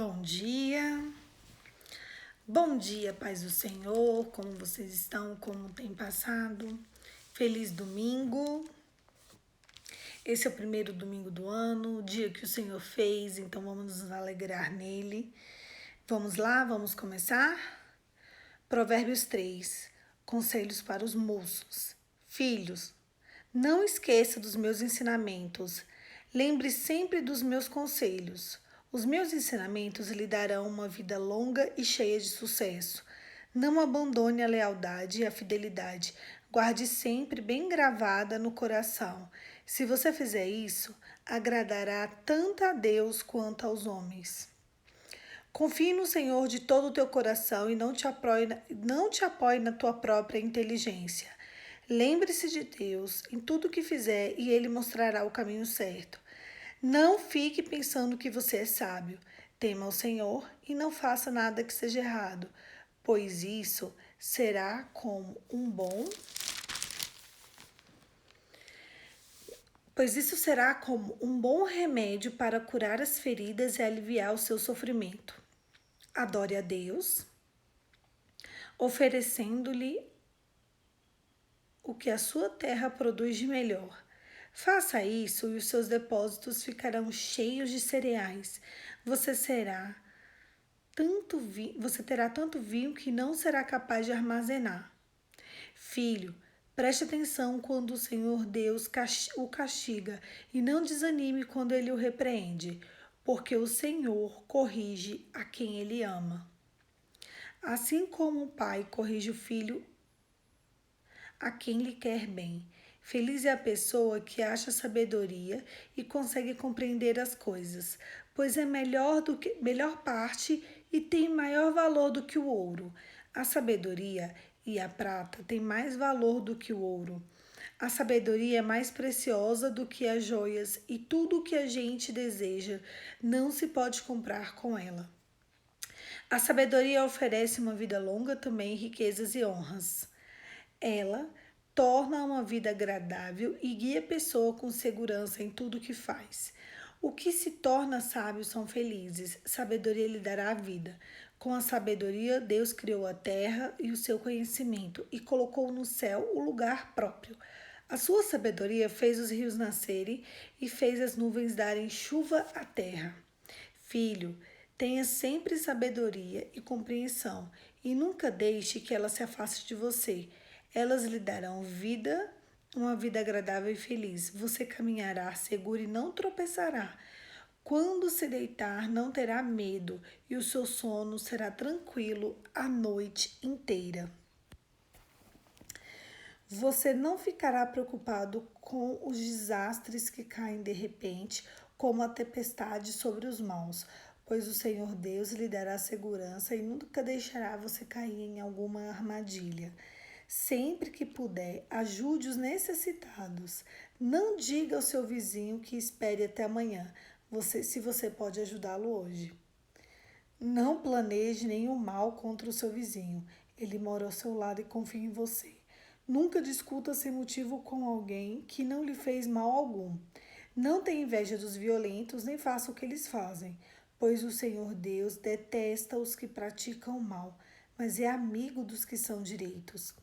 Bom bom dia, paz do Senhor, como vocês estão, como tem passado? Feliz domingo, esse é o primeiro domingo do ano, o dia que o Senhor fez, então vamos nos alegrar nele. Vamos lá, vamos começar? Provérbios 3, conselhos para os moços. Filhos, não esqueça dos meus ensinamentos, lembre sempre dos meus conselhos. Os meus ensinamentos lhe darão uma vida longa e cheia de sucesso. Não abandone a lealdade e a fidelidade. Guarde sempre bem gravada no coração. Se você fizer isso, agradará tanto a Deus quanto aos homens. Confie no Senhor de todo o teu coração e não te apoie na tua própria inteligência. Lembre-se de Deus em tudo que fizer e Ele mostrará o caminho certo. Não fique pensando que você é sábio. Tema o Senhor e não faça nada que seja errado, pois isso será como um bom pois isso será como um bom remédio para curar as feridas e aliviar o seu sofrimento. Adore a Deus, oferecendo-lhe o que a sua terra produz de melhor. Faça isso e os seus depósitos ficarão cheios de cereais. Você terá tanto vinho que não será capaz de armazenar. Filho, preste atenção quando o Senhor Deus o castiga e não desanime quando ele o repreende, porque o Senhor corrige a quem ele ama. Assim como o pai corrige o filho a quem lhe quer bem. Feliz é a pessoa que acha sabedoria e consegue compreender as coisas, pois é melhor parte e tem maior valor do que o ouro. A sabedoria e a prata têm mais valor do que o ouro. A sabedoria é mais preciosa do que as joias e tudo o que a gente deseja não se pode comprar com ela. A sabedoria oferece uma vida longa também, riquezas e honras. Ela torna uma vida agradável e guia a pessoa com segurança em tudo que faz. O que se torna sábio são felizes. Sabedoria lhe dará a vida. Com a sabedoria, Deus criou a terra e o seu conhecimento e colocou no céu o lugar próprio. A sua sabedoria fez os rios nascerem e fez as nuvens darem chuva à terra. Filho, tenha sempre sabedoria e compreensão e nunca deixe que ela se afaste de você. Elas lhe darão vida, uma vida agradável e feliz. Você caminhará seguro e não tropeçará. Quando se deitar, não terá medo e o seu sono será tranquilo a noite inteira. Você não ficará preocupado com os desastres que caem de repente, como a tempestade sobre os maus, pois o Senhor Deus lhe dará segurança e nunca deixará você cair em alguma armadilha. Sempre que puder, ajude os necessitados. Não diga ao seu vizinho que espere até amanhã, se você pode ajudá-lo hoje. Não planeje nenhum mal contra o seu vizinho. Ele mora ao seu lado e confia em você. Nunca discuta sem motivo com alguém que não lhe fez mal algum. Não tenha inveja dos violentos, nem faça o que eles fazem, pois o Senhor Deus detesta os que praticam o mal, mas é amigo dos que são direitos.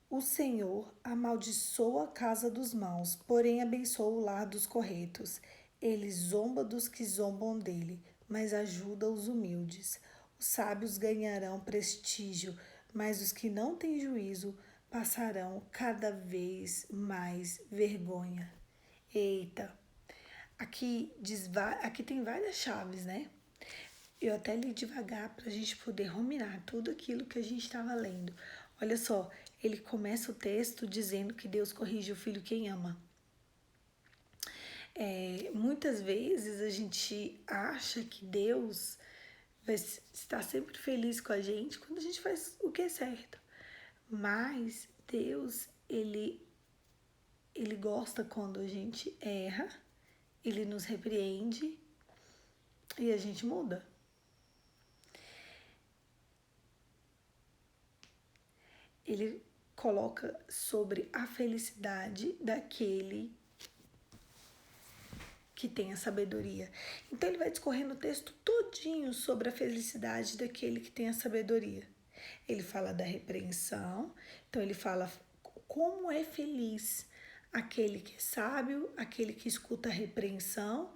O Senhor amaldiçoa a casa dos maus, porém abençoa o lar dos corretos. Ele zomba dos que zombam dele, mas ajuda os humildes. Os sábios ganharão prestígio, mas os que não têm juízo passarão cada vez mais vergonha. Eita, aqui tem várias chaves, né? Eu até li devagar para a gente poder ruminar tudo aquilo que a gente estava lendo. Olha só, ele começa o texto dizendo que Deus corrige o filho quem ama. Muitas vezes a gente acha que Deus vai estar sempre feliz com a gente quando a gente faz o que é certo. Mas Deus, ele gosta quando a gente erra, ele nos repreende e a gente muda. Ele coloca sobre a felicidade daquele que tem a sabedoria. Então ele vai discorrendo o texto todinho sobre a felicidade daquele que tem a sabedoria. Ele fala da repreensão, então ele fala como é feliz aquele que é sábio, aquele que escuta a repreensão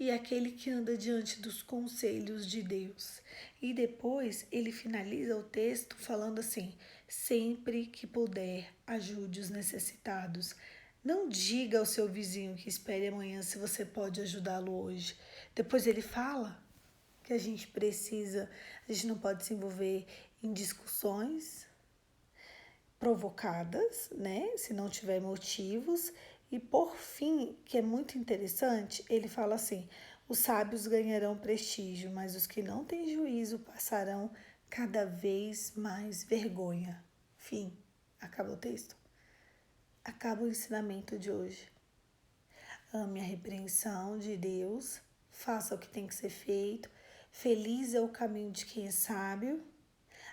e aquele que anda diante dos conselhos de Deus. E depois ele finaliza o texto falando assim: sempre que puder, ajude os necessitados. Não diga ao seu vizinho que espere amanhã se você pode ajudá-lo hoje. Depois ele fala que a gente não pode se envolver em discussões provocadas, né? Se não tiver motivos. E por fim, que é muito interessante, ele fala assim: os sábios ganharão prestígio, mas os que não têm juízo passarão cada vez mais vergonha. Fim. Acaba o texto. Acaba o ensinamento de hoje. Ame a repreensão de Deus, faça o que tem que ser feito. Feliz é o caminho de quem é sábio.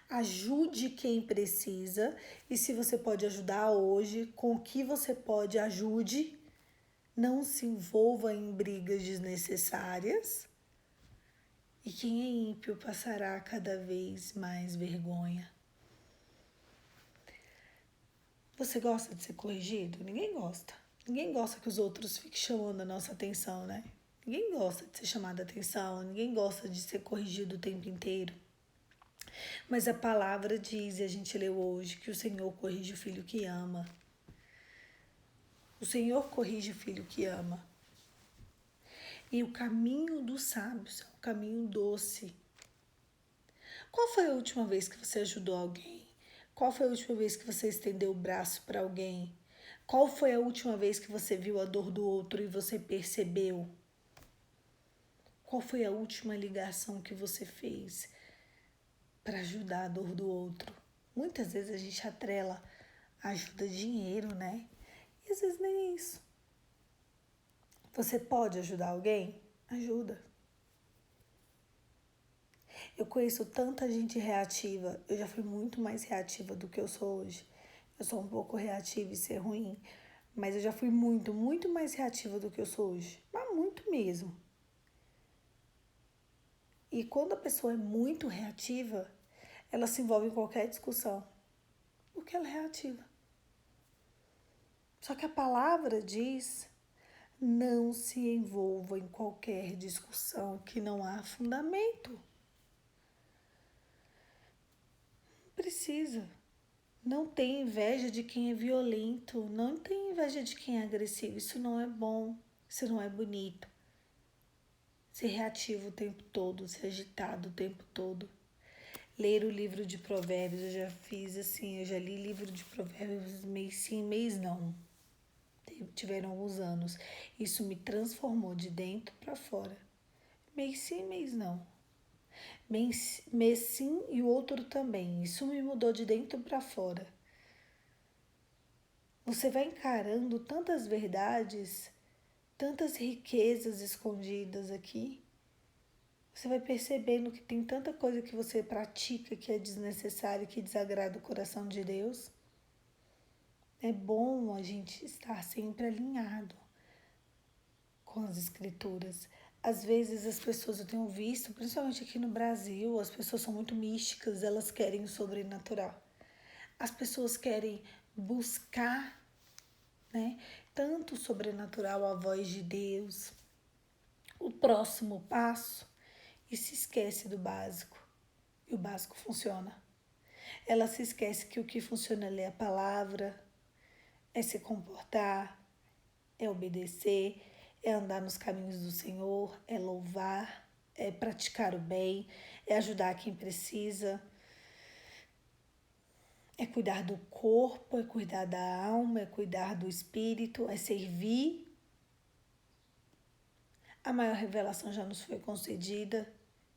Ajude quem precisa. E se você pode ajudar hoje, com o que você pode, ajude. Não se envolva em brigas desnecessárias. E quem é ímpio passará cada vez mais vergonha. Você gosta de ser corrigido? Ninguém gosta. Ninguém gosta que os outros fiquem chamando a nossa atenção, né? Ninguém gosta de ser chamado a atenção, ninguém gosta de ser corrigido o tempo inteiro. Mas a palavra diz, e a gente leu hoje, que o Senhor corrige o filho que ama. O Senhor corrige o filho que ama. E o caminho dos sábios é um caminho doce. Qual foi a última vez que você ajudou alguém? Qual foi a última vez que você estendeu o braço para alguém? Qual foi a última vez que você viu a dor do outro e você percebeu? Qual foi a última ligação que você fez para ajudar a dor do outro? Muitas vezes a gente atrela ajuda dinheiro, né? E às vezes nem isso. Você pode ajudar alguém? Ajuda. Eu conheço tanta gente reativa. Eu já fui muito mais reativa do que eu sou hoje. Eu sou um pouco reativa e ser ruim. Mas eu já fui muito, muito mais reativa do que eu sou hoje. Mas muito mesmo. E quando a pessoa é muito reativa, ela se envolve em qualquer discussão. Porque ela é reativa. Só que a palavra diz: não se envolva em qualquer discussão que não há fundamento. Não precisa. Não tem inveja de quem é violento. Não tem inveja de quem é agressivo. Isso não é bom. Isso não é bonito. Ser reativo o tempo todo, ser agitado o tempo todo. Ler o livro de provérbios, eu já fiz assim, eu já li livro de provérbios mês sim, mês não. Tiveram alguns anos. Isso me transformou de dentro para fora. Mês sim, mês não. Mês sim e o outro também. Isso me mudou de dentro para fora. Você vai encarando tantas verdades, tantas riquezas escondidas aqui. Você vai percebendo que tem tanta coisa que você pratica que é desnecessária, que desagrada o coração de Deus. É bom a gente estar sempre alinhado com as escrituras. Às vezes as pessoas, eu tenho visto, principalmente aqui no Brasil, as pessoas são muito místicas, elas querem o sobrenatural. As pessoas querem buscar, né, tanto o sobrenatural, a voz de Deus, o próximo passo, e se esquece do básico. E o básico funciona. Ela se esquece que o que funciona é ler a palavra, é se comportar, é obedecer, é andar nos caminhos do Senhor, é louvar, é praticar o bem, é ajudar quem precisa, é cuidar do corpo, é cuidar da alma, é cuidar do espírito, é servir. A maior revelação já nos foi concedida,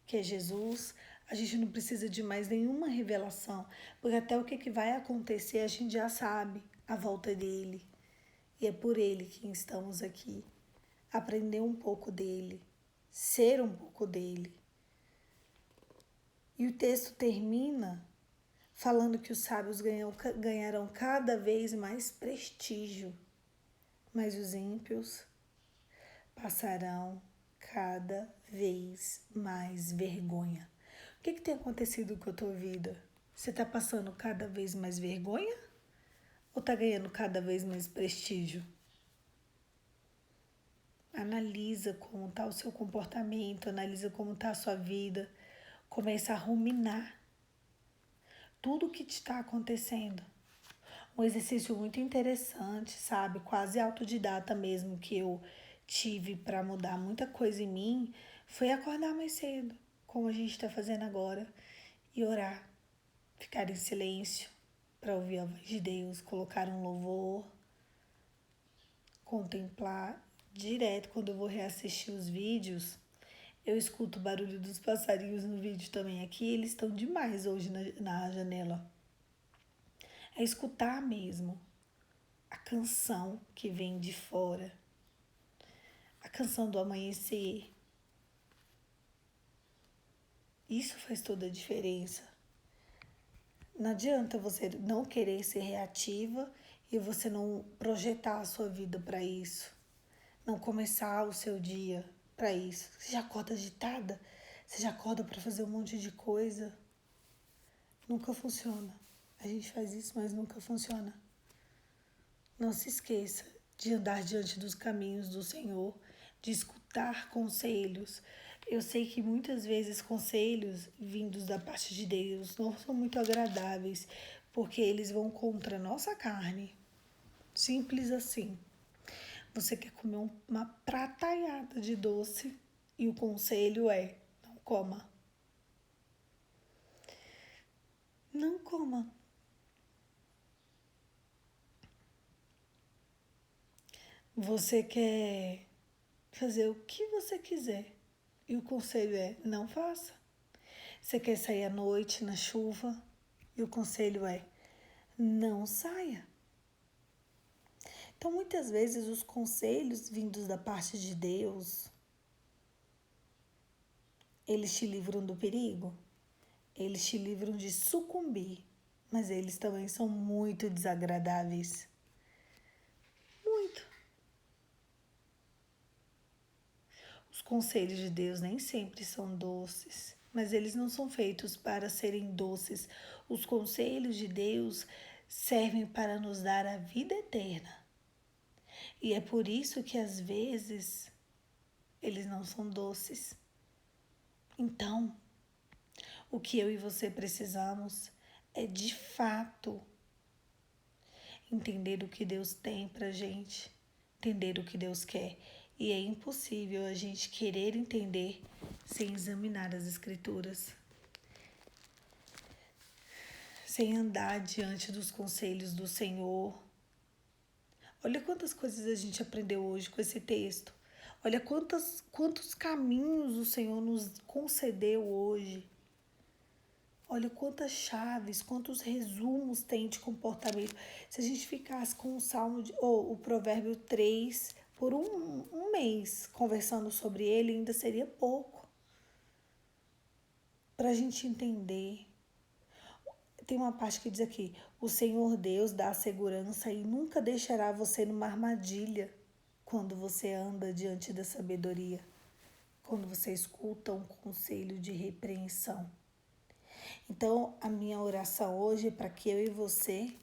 que é Jesus. A gente não precisa de mais nenhuma revelação, porque até o que vai acontecer a gente já sabe, a volta dele. E é por ele que estamos aqui. Aprender um pouco dele, ser um pouco dele. E o texto termina falando que os sábios ganharão cada vez mais prestígio, mas os ímpios passarão cada vez mais vergonha. O que tem acontecido com a tua vida? Você está passando cada vez mais vergonha? Ou está ganhando cada vez mais prestígio? Analisa como está o seu comportamento, analisa como está a sua vida. Começa a ruminar tudo o que está acontecendo. Um exercício muito interessante, sabe? Quase autodidata mesmo, que eu tive para mudar muita coisa em mim, foi acordar mais cedo, como a gente está fazendo agora, e orar. Ficar em silêncio para ouvir a voz de Deus, colocar um louvor, contemplar direto. Quando eu vou reassistir os vídeos, eu escuto o barulho dos passarinhos no vídeo também. Aqui eles estão demais hoje na janela. É escutar mesmo a canção que vem de fora, a canção do amanhecer. Isso faz toda a diferença. Não adianta você não querer ser reativa e você não projetar a sua vida para isso. Não começar o seu dia para isso. Você já acorda agitada? Você já acorda para fazer um monte de coisa? Nunca funciona. A gente faz isso, mas nunca funciona. Não se esqueça de andar diante dos caminhos do Senhor, de escutar conselhos. Eu sei que muitas vezes conselhos vindos da parte de Deus não são muito agradáveis, porque eles vão contra a nossa carne. Simples assim. Você quer comer uma prataiada de doce e o conselho é: não coma. Não coma. Você quer fazer o que você quiser e o conselho é: não faça. Você quer sair à noite na chuva e o conselho é: não saia. Então, muitas vezes, os conselhos vindos da parte de Deus, eles te livram do perigo, eles te livram de sucumbir, mas eles também são muito desagradáveis. Muito. Os conselhos de Deus nem sempre são doces, mas eles não são feitos para serem doces. Os conselhos de Deus servem para nos dar a vida eterna. E é por isso que às vezes eles não são doces. Então, o que eu e você precisamos é de fato entender o que Deus tem pra gente, entender o que Deus quer. E é impossível a gente querer entender sem examinar as Escrituras, sem andar diante dos conselhos do Senhor. Olha quantas coisas a gente aprendeu hoje com esse texto. Olha quantos caminhos o Senhor nos concedeu hoje. Olha quantas chaves, quantos resumos tem de comportamento. Se a gente ficasse com o Salmo ou o Provérbio 3 por um mês conversando sobre ele, ainda seria pouco para a gente entender. Tem uma parte que diz aqui: o Senhor Deus dá segurança e nunca deixará você numa armadilha quando você anda diante da sabedoria, quando você escuta um conselho de repreensão. Então, a minha oração hoje é para que eu e você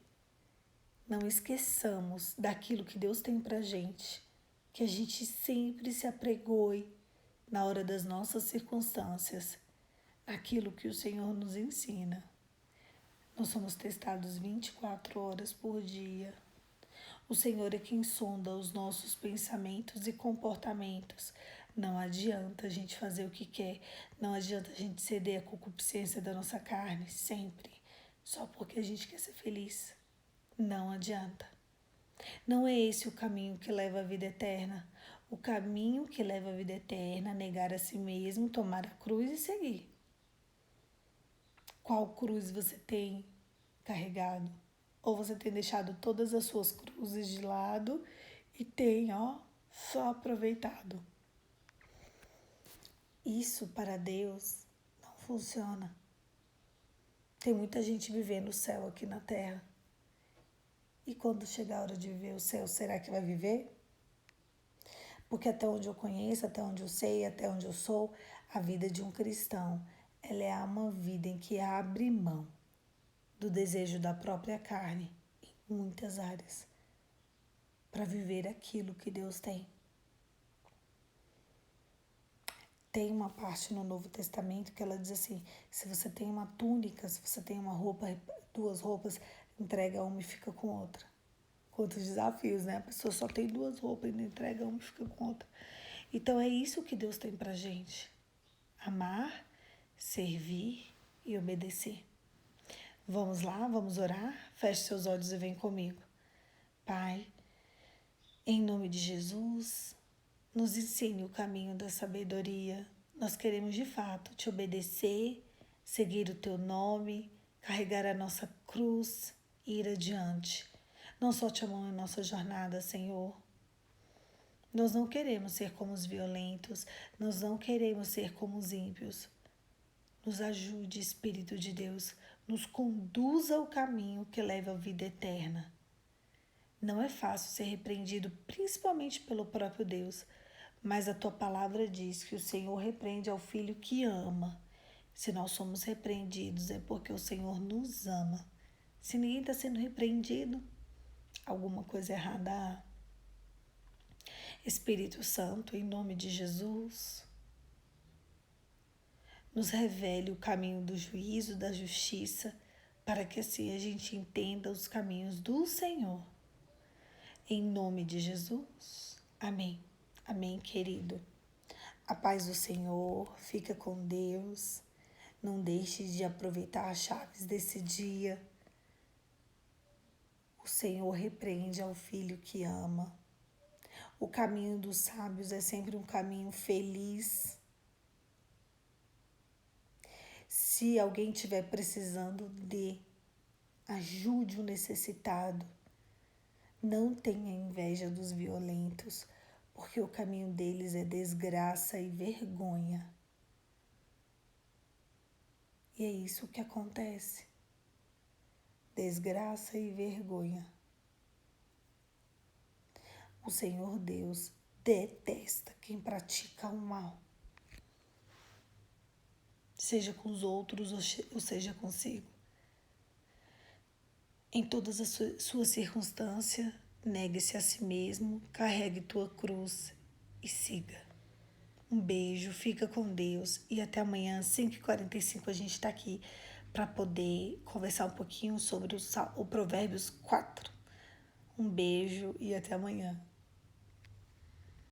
não esqueçamos daquilo que Deus tem pra gente, que a gente sempre se apregoe na hora das nossas circunstâncias, aquilo que o Senhor nos ensina. Nós somos testados 24 horas por dia. O Senhor é quem sonda os nossos pensamentos e comportamentos. Não adianta a gente fazer o que quer, não adianta a gente ceder à concupiscência da nossa carne sempre, só porque a gente quer ser feliz. Não adianta. Não é esse o caminho que leva à vida eterna. O caminho que leva à vida eterna é negar a si mesmo, tomar a cruz e seguir. Qual cruz você tem carregado? Ou você tem deixado todas as suas cruzes de lado e tem, só aproveitado? Isso para Deus não funciona. Tem muita gente vivendo o céu aqui na terra. E quando chegar a hora de viver o céu, será que vai viver? Porque até onde eu conheço, até onde eu sei, até onde eu sou, a vida de um cristão, ela é uma vida em que abre mão do desejo da própria carne em muitas áreas para viver aquilo que Deus tem. Tem uma parte no Novo Testamento que ela diz assim: se você tem uma túnica, se você tem uma roupa, 2 roupas, entrega uma e fica com outra. Quantos desafios, né? A pessoa só tem 2 roupas e não entrega uma e fica com outra. Então é isso que Deus tem pra gente: amar, servir e obedecer. Vamos lá, vamos orar? Feche seus olhos e vem comigo. Pai, em nome de Jesus, nos ensine o caminho da sabedoria. Nós queremos de fato te obedecer, seguir o teu nome, carregar a nossa cruz e ir adiante. Não solte a mão em nossa jornada, Senhor. Nós não queremos ser como os violentos, nós não queremos ser como os ímpios. Nos ajude, Espírito de Deus, nos conduza ao caminho que leva à vida eterna. Não é fácil ser repreendido, principalmente pelo próprio Deus, mas a tua palavra diz que o Senhor repreende ao filho que ama. Se nós somos repreendidos, é porque o Senhor nos ama. Se ninguém está sendo repreendido, alguma coisa errada há. Espírito Santo, em nome de Jesus, nos revele o caminho do juízo, da justiça, para que assim a gente entenda os caminhos do Senhor. Em nome de Jesus. Amém. Amém, querido. A paz do Senhor, fica com Deus. Não deixe de aproveitar as chaves desse dia. O Senhor repreende ao filho que ama. O caminho dos sábios é sempre um caminho feliz. Se alguém estiver precisando ajude o necessitado. Não tenha inveja dos violentos, porque o caminho deles é desgraça e vergonha. E é isso que acontece. Desgraça e vergonha. O Senhor Deus detesta quem pratica o mal. Seja com os outros ou seja consigo. Em todas as suas circunstâncias, negue-se a si mesmo, carregue tua cruz e siga. Um beijo, fica com Deus e até amanhã, 5h45, a gente está aqui para poder conversar um pouquinho sobre o Provérbios 4. Um beijo e até amanhã.